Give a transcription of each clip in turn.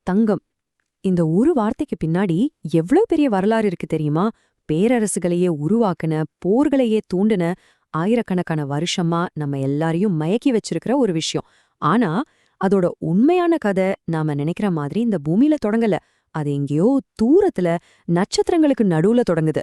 தங்கம். இந்த ஒரு வார்த்தைக்கு பின்னாடி எவ்ளோ பெரிய வரலாறு இருக்கு தெரியுமா? பேரரசுகளையே உருவாக்குன, போர்களையே தூண்டுன, ஆயிரக்கணக்கான வருஷமா நம்ம எல்லாரையும் மயக்கி வச்சிருக்கிற ஒரு விஷயம். ஆனா அதோட உண்மையான கதை நாம நினைக்கிற மாதிரி இந்த பூமியில தொடங்கல. அது எங்கேயோ தூரத்துல நட்சத்திரங்களுக்கு நடுவுல தொடங்குது.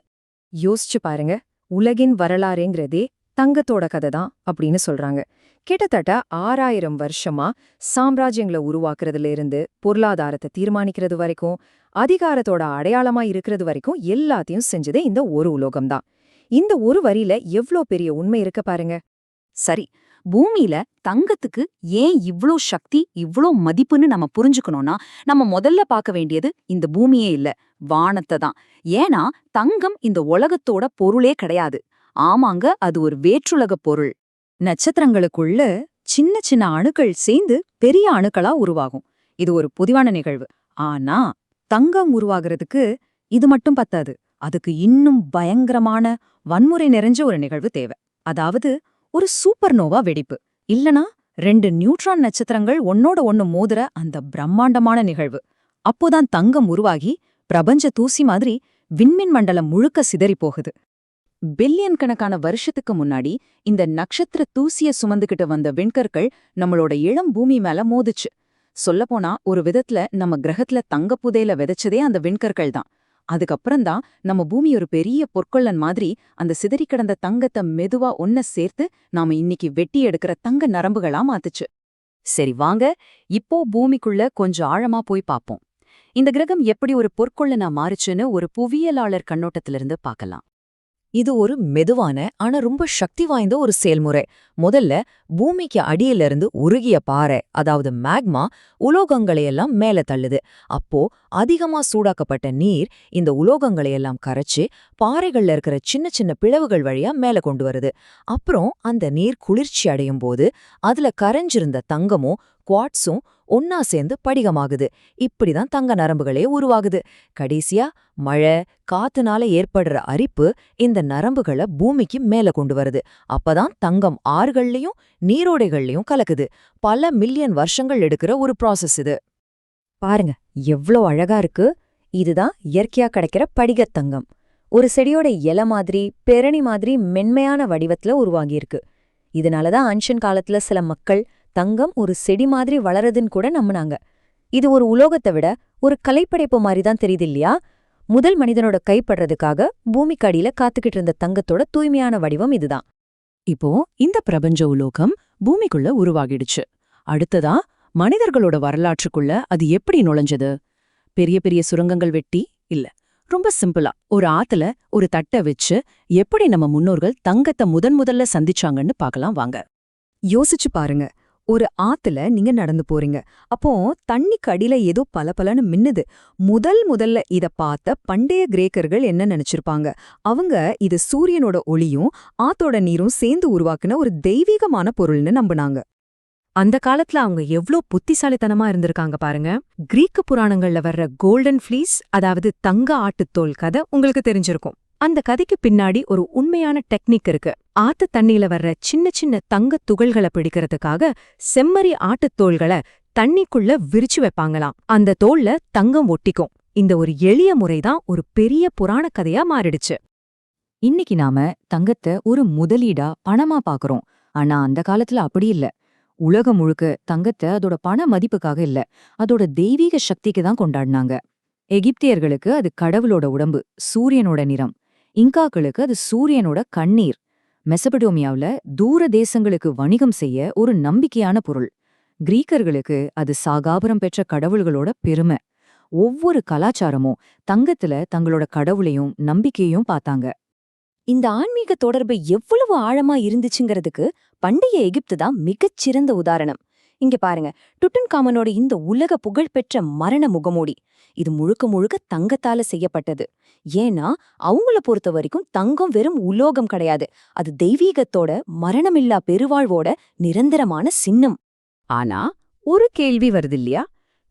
யோசிச்சு பாருங்க, உலகின் வரலாறுங்கிறதே தங்கத்தோட கதை தான் அப்படின்னு சொல்றாங்க. கிட்டத்தட்ட 6000 வருஷமா சாம்ராஜ்யங்களை உருவாக்குறதுல இருந்து பொருளாதாரத்தை தீர்மானிக்கிறது வரைக்கும், அதிகாரத்தோட அடையாளமா இருக்கிறது வரைக்கும் எல்லாத்தையும் செஞ்சதே இந்த ஒரு உலோகம்தான். இந்த ஒரு வரியில எவ்ளோ பெரிய உண்மை இருக்க பாருங்க. சரி, பூமியில தங்கத்துக்கு ஏன் இவ்ளோ சக்தி, இவ்ளோ மதிப்புன்னு நம்ம புரிஞ்சுக்கணும்னா, நம்ம முதல்ல பார்க்க வேண்டியது இந்த பூமியே இல்ல, வானத்தை தான். ஏன்னா தங்கம் இந்த உலகத்தோட பொருளே கிடையாது. ஆமாங்க, அது ஒரு வேற்றுலக பொருள். நட்சத்திரங்களுக்குள்ள சின்ன சின்ன அணுக்கள் சேர்ந்து பெரிய அணுக்களா உருவாகும். இது ஒரு பொதுவான நிகழ்வு. ஆனா தங்கம் உருவாகிறதுக்கு இது மட்டும் பத்தாது. அதுக்கு இன்னும் பயங்கரமான, வன்முறை நிறைஞ்ச ஒரு நிகழ்வு தேவை. அதாவது ஒரு சூப்பர்னோவா வெடிப்பு, இல்லனா 2 நியூட்ரான் நட்சத்திரங்கள் ஒன்னோட ஒன்னு மோதுற அந்த பிரம்மாண்டமான நிகழ்வு. அப்போதான் தங்கம் உருவாகி பிரபஞ்ச தூசி மாதிரி விண்மீன் மண்டலம் முழுக்க சிதறி போகுது. பில்லியன் கணக்கான வருஷத்துக்கு முன்னாடி இந்த நட்சத்திர தூசிய சுமந்துகிட்டு வந்த விண்கற்கள் நம்மளோட இளம் பூமி மேல மோதுச்சு. சொல்லப்போனா ஒரு விதத்துல நம்ம கிரகத்துல தங்க புதையில விதைச்சதே அந்த விண்கற்கள் தான். அதுக்கப்புறம்தான் நம்ம பூமி ஒரு பெரிய பொற்கொள்ளன் மாதிரி அந்த சிதறி கிடந்த தங்கத்தை மெதுவா ஒன்ன சேர்த்து நாம இன்னைக்கு வெட்டி எடுக்கிற தங்க நரம்புகளா மாத்துச்சு. சரி வாங்க, இப்போ பூமிக்குள்ள கொஞ்சம் ஆழமா போய் பாப்போம். இந்த கிரகம் எப்படி ஒரு பொற்கொள்ளனா மாறுச்சுன்னு ஒரு புவியியலாளர் கண்ணோட்டத்திலிருந்து பார்க்கலாம். இது ஒரு மெதுவான ஆனா ரொம்ப சக்தி வாய்ந்த ஒரு செயல்முறை. முதல்ல பூமிக்கு அடியிலிருந்து உருகிய பாறை, அதாவது மேக்மா, உலோகங்களையெல்லாம் மேல தள்ளுது. அப்போ அதிகமா சூடாக்கப்பட்ட நீர் இந்த உலோகங்களையெல்லாம் கரைச்சு பாறைகள்ல இருக்கிற சின்ன சின்ன பிளவுகள் வழியா மேல கொண்டு வருது. அப்புறம் அந்த நீர் குளிர்ச்சி அடையும் போது அதுல கரைஞ்சிருந்த தங்கமும் குவாட்ஸும் ஒன்னா சேர்ந்து படிகமாகுது. இப்படிதான் தங்க நரம்புகளே உருவாகுது. கடைசியா மழை, காத்துனால ஏற்படுற அரிப்பு இந்த நரம்புகளை பூமிக்கு மேல கொண்டு வருது. அப்பதான் தங்கம் ஆறுகள்லயும் நீரோடைகள்லயும் கலக்குது. பல மில்லியன் வருஷங்கள் எடுக்கிற ஒரு ப்ராசஸ் இது. பாருங்க, எவ்ளோ அழகா இருக்கு. இதுதான் இயற்கையா கிடைக்கிற படிகத்தங்கம். ஒரு செடியோட இலை மாதிரி, பெரணி மாதிரி மென்மையான வடிவத்துல உருவாகியிருக்கு. இதனாலதான் ஆன்ஷியன் காலத்துல சில மக்கள் தங்கம் ஒரு செடி மாதிரி வளருதுன்னு கூட நம்பினாங்க. இது ஒரு உலோகத்தை விட ஒரு கலைப்படைப்பு மாதிரி தான் தெரியுது இல்லையா? முதல் மனிதனோட கைப்படுறதுக்காக பூமிக்கு அடியில காத்துக்கிட்டு இருந்த தங்கத்தோட தூய்மையான வடிவம் இதுதான். இப்போ இந்த பிரபஞ்ச உலோகம் பூமிக்குள்ள உருவாகிடுச்சு. அடுத்ததா மனிதர்களோட வரலாற்றுக்குள்ள அது எப்படி நுழைஞ்சது? பெரிய பெரிய சுரங்கங்கள் வெட்டி இல்ல, ரொம்ப சிம்பிளா ஒரு ஆத்துல ஒரு தட்டை வச்சு எப்படி நம்ம முன்னோர்கள் தங்கத்தை முதல்ல சந்திச்சாங்கன்னு பார்க்கலாம் வாங்க. யோசிச்சு பாருங்க, ஒரு ஆத்துல நீங்க நடந்து போறீங்க. அப்போ தண்ணிக்கு அடியில ஏதோ பலபலன்னு மின்னுது. முதல்ல இத பார்த்த பண்டைய கிரேக்கர்கள் என்ன நினைச்சிருப்பாங்க? அவங்க இது சூரியனோட ஒளியும் ஆத்தோட நீரும் சேர்ந்து உருவாக்குன ஒரு தெய்வீகமான பொருள்னு நம்பினாங்க. அந்த காலத்துல அவங்க எவ்ளோ புத்திசாலித்தனமா இருந்திருக்காங்க பாருங்க. கிரீக்கு புராணங்கள்ல வர்ற கோல்டன் ஃப்ளீஸ், அதாவது தங்க ஆட்டுத்தோல் கதை உங்களுக்கு தெரிஞ்சிருக்கும். அந்த கதைக்கு பின்னாடி ஒரு உண்மையான டெக்னிக் இருக்கு. ஆத்து தண்ணியில வர்ற சின்ன சின்ன தங்கத் துகள்களை பிடிக்கிறதுக்காக செம்மறி ஆட்டுத்தோள்களை தண்ணிக்குள்ள விரிச்சு வைப்பாங்களாம். அந்த தோல்ல தங்கம் ஒட்டிக்கும். இந்த ஒரு எளிய முறைதான் ஒரு பெரிய புராண கதையா மாறிடுச்சு. இன்னைக்கு நாம தங்கத்தை ஒரு முதலீடா, பணமா பாக்குறோம். ஆனா அந்த காலத்துல அப்படி இல்ல. உலகம் முழுக்க தங்கத்தை அதோட பண மதிப்புக்காக இல்ல, அதோட தெய்வீக சக்திக்கு தான் கொண்டாடினாங்க. எகிப்தியர்களுக்கு அது கடவுளோட உடம்பு, சூரியனோட நிறம். இங்காக்களுக்கு அது சூரியனோட கண்ணீர். மெசபடோமியாவுல தூர தேசங்களுக்கு வணிகம் செய்ய ஒரு நம்பிக்கையான பொருள். கிரீக்கர்களுக்கு அது சாகாபரம் பெற்ற கடவுள்களோட பெருமை. ஒவ்வொரு கலாச்சாரமும் தங்கத்துல தங்களோட கடவுளையும் நம்பிக்கையையும் பார்த்தாங்க. இந்த ஆன்மீக தொடர்பு எவ்வளவு ஆழமா இருந்துச்சுங்கிறதுக்கு பண்டைய எகிப்து தான் மிகச்சிறந்த உதாரணம். இங்க பாருங்க, டுட்டன்காமனோட இந்த உலக புகழ்பெற்ற மரண முகமூடி, இது முழுக்க முழுக்க தங்கத்தால செய்யப்பட்டது. ஏன்னா அவங்கள பொறுத்த வரைக்கும் தங்கம் வெறும் உலோகம் கிடையாது, அது தெய்வீகத்தோட, மரணமில்லா பெருவாழ்வோட நிரந்தரமான சின்னம். ஆனா ஒரு கேள்வி வருது இல்லையா?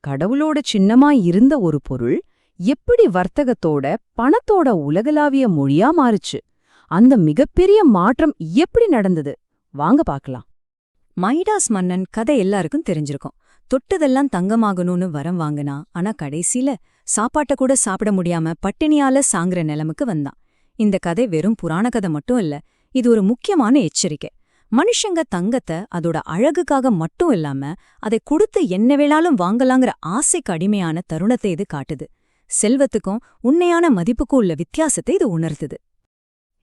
கடவுளோட சின்னமா இருந்த ஒரு பொருள் எப்படி வர்த்தகத்தோட, பணத்தோட உலகளாவிய மொழியா மாறுச்சு? அந்த மிகப்பெரிய மாற்றம் எப்படி நடந்தது? வாங்க பார்க்கலாம். மைடாஸ் மன்னன் கதை எல்லாருக்கும் தெரிஞ்சிருக்கும். தொட்டதெல்லாம் தங்கமாகணும்னு வரம் வாங்கினா, ஆனா கடைசியில சாப்பாட்ட கூட சாப்பிட முடியாம பட்டினியால சாங்குற நிலைமைக்கு வந்தான். இந்த கதை வெறும் புராண கதை மட்டும் இல்ல, இது ஒரு முக்கியமான எச்சரிக்கை. மனுஷங்க தங்கத்தை அதோட அழகுக்காக மட்டும் இல்லாம அதை கொடுத்து என்ன வேளாலும் வாங்கலாங்கிற ஆசைக்கு அடிமையான தருணத்தை இது காட்டுது. செல்வத்துக்கும் உண்மையான மதிப்புக்கும் உள்ள வித்தியாசத்தை இது உணர்த்துது.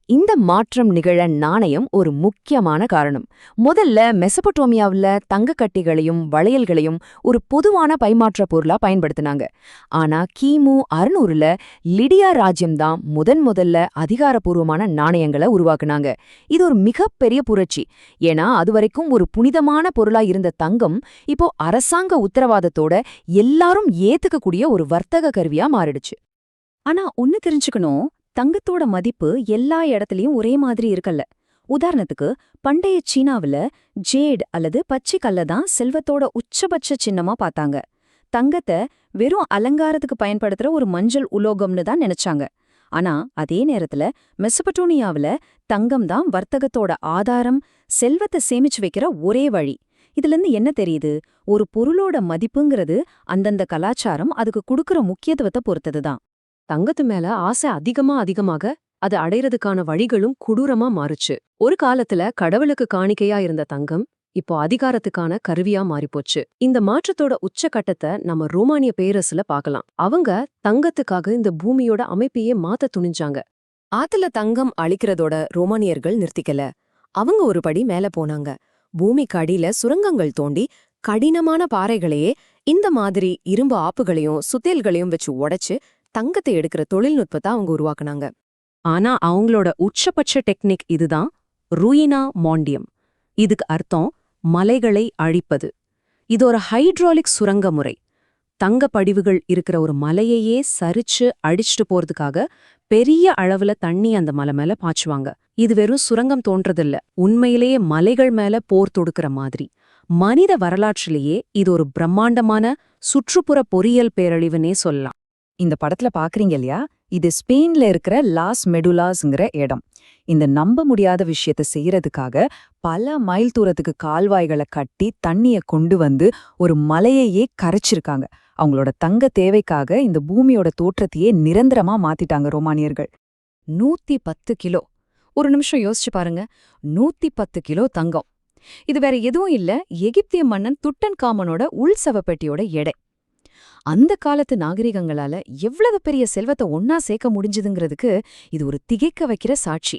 இந்த மாற்றம் நிகழ நாணயம் ஒரு முக்கியமான காரணம். முதல்ல மெசபடோமியாவுல தங்கக்கட்டிகளையும் வளையல்களையும் ஒரு பொதுவான பைமாற்ற பொருளா பயன்படுத்தினாங்க. ஆனா கிமு 600ல லிடியா ராஜ்யம்தான் முதல்ல அதிகாரப்பூர்வமான நாணயங்களை உருவாக்குனாங்க. இது ஒரு மிகப்பெரிய புரட்சி. ஏன்னா அதுவரைக்கும் ஒரு புனிதமான பொருளா இருந்த தங்கம் இப்போ அரசாங்க உத்தரவாதத்தோட எல்லாரும் ஏத்துக்கக்கூடிய ஒரு வர்த்தக கருவியா மாறிடுச்சு. ஆனா ஒன்னு தெரிஞ்சுக்கணும், தங்கத்தோட மதிப்பு எல்லா இடத்துலயும் ஒரே மாதிரி இருக்கல்ல. உதாரணத்துக்கு பண்டைய சீனாவுல ஜேட் அல்லது பச்சை கல்ல தான் செல்வத்தோட உச்சபட்ச சின்னமா பார்த்தாங்க. தங்கத்தை வெறும் அலங்காரத்துக்கு பயன்படுத்துற ஒரு மஞ்சள் உலோகம்னு தான் நினைச்சாங்க. ஆனா அதே நேரத்துல மெசபடோனியாவுல தங்கம் தான் வர்த்தகத்தோட ஆதாரம், செல்வத்தை சேமிச்சு வைக்கிற ஒரே வழி. இதுல இருந்து என்ன தெரியுது? ஒரு பொருளோட மதிப்புங்கிறது அந்தந்த கலாச்சாரம் அதுக்கு கொடுக்கற முக்கியத்துவத்தை பொறுத்ததுதான். தங்கத்து மேல ஆசை அதிகமாக அது அடையறதுக்கான வழிகளும் கொடூரமா மாறுச்சு. ஒரு காலத்துல கடவுளுக்கு காணிக்கையா இருந்த தங்கம் இப்போ அதிகாரத்துக்கான கருவியா மாறிப்போச்சு. இந்த மாற்றத்தோட உச்சகட்டத்தை நம்ம ரோமானிய பேரரசுல பார்க்கலாம். அவங்க தங்கத்துக்காக இந்த பூமியோட அமைப்பையே மாத்த துணிஞ்சாங்க. ஆத்துல தங்கம் அழிக்கிறதோட ரோமானியர்கள் நிறுத்திக்கல. அவங்க ஒரு படி மேல போனாங்க. பூமிக்கு அடியில சுரங்கங்கள் தோண்டி கடினமான பாறைகளையே இந்த மாதிரி இரும்பு ஆப்புகளையும் சுத்தேல்களையும் வச்சு உடைச்சு தங்கத்தை எடுக்கிற தொழில்நுட்பத்தை அவங்க உருவாக்குனாங்க. ஆனா அவங்களோட உச்சபட்ச டெக்னிக் இதுதான், ரூயினா மாண்டியம். இதுக்கு அர்த்தம் மலைகளை அழிப்பது. இது ஒரு ஹைட்ராலிக் சுரங்க முறை. தங்க படிவுகள் இருக்கிற ஒரு மலையையே சரிச்சு அடிச்சுட்டு போறதுக்காக பெரிய அளவுல தண்ணி அந்த மலை மேல பாய்ச்சுவாங்க. இது வெறும் சுரங்கம் தோன்றதில்ல, உண்மையிலேயே மலைகள் மேல போர் தொடுக்கிற மாதிரி. மனித வரலாற்றிலேயே இது ஒரு பிரம்மாண்டமான சுற்றுப்புற பொறியியல் பேரழிவுன்னே சொல்லலாம். இந்த படத்துல பாக்குறீங்க இல்லையா, இது ஸ்பெயின்ல இருக்கிற லாஸ் மெடுலாஸ்ங்கிற இடம். இந்த நம்ப முடியாத விஷயத்த செய்யறதுக்காக பல மைல் தூரத்துக்கு கால்வாய்களை கட்டி தண்ணிய கொண்டு வந்து ஒரு மலையையே கரைச்சிருக்காங்க. அவங்களோட தங்க தேவைக்காக இந்த பூமியோட தோற்றத்தையே நிரந்தரமா மாத்திட்டாங்க ரோமானியர்கள். 110 கிலோ. ஒரு நிமிஷம் யோசிச்சு பாருங்க, 110 கிலோ தங்கம். இது வேற எதுவும் இல்ல, எகிப்திய மன்னன் துட்டன் காமனோட உள்சவப்பெட்டியோட எடை. அந்த காலத்து நாகரிகங்களால எவ்வளவு பெரிய செல்வத்தை ஒன்னா சேர்க்க முடிஞ்சதுங்கிறதுக்கு இது ஒரு திகைக்க வைக்கிற சாட்சி.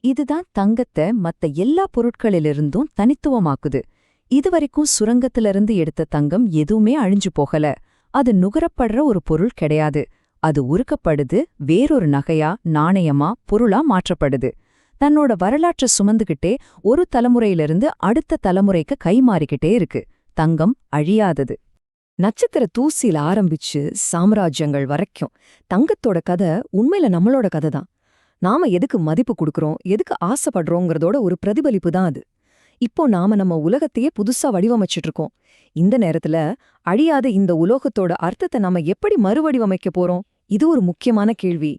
இதுதான் தங்கத்தை மத்த எல்லா பொருட்களிலிருந்தும் தனித்துவமாக்குது. இதுவரைக்கும் சுரங்கத்திலிருந்து எடுத்த தங்கம் எதுவுமே அழிஞ்சு போகல. அது நுகரப்படுற ஒரு பொருள் கிடையாது. அது உருக்கப்படுது, வேறொரு நகையா, நாணயமா, பொருளா மாற்றப்படுது. தன்னோட வரலாற்றை சுமந்துகிட்டே ஒரு தலைமுறையிலிருந்து அடுத்த தலைமுறைக்கு கைமாறிக்கிட்டே இருக்கு. தங்கம் அழியாதது. நட்சத்திர தூசியில ஆரம்பிச்சு சாம்ராஜ்யங்கள் வரைக்கும் தங்கத்தோட கதை உண்மையில நம்மளோட கதை தான். நாம எதுக்கு மதிப்பு கொடுக்கறோம், எதுக்கு ஆசைப்படுறோங்கிறதோட ஒரு பிரதிபலிப்பு தான் அது. இப்போ நாம நம்ம உலகத்தையே புதுசா வடிவமைச்சிட்டு இருக்கோம். இந்த நேரத்துல அழியாத இந்த உலோகத்தோட அர்த்தத்தை நாம எப்படி மறுவடிவமைக்க போறோம்? இது ஒரு முக்கியமான கேள்வி.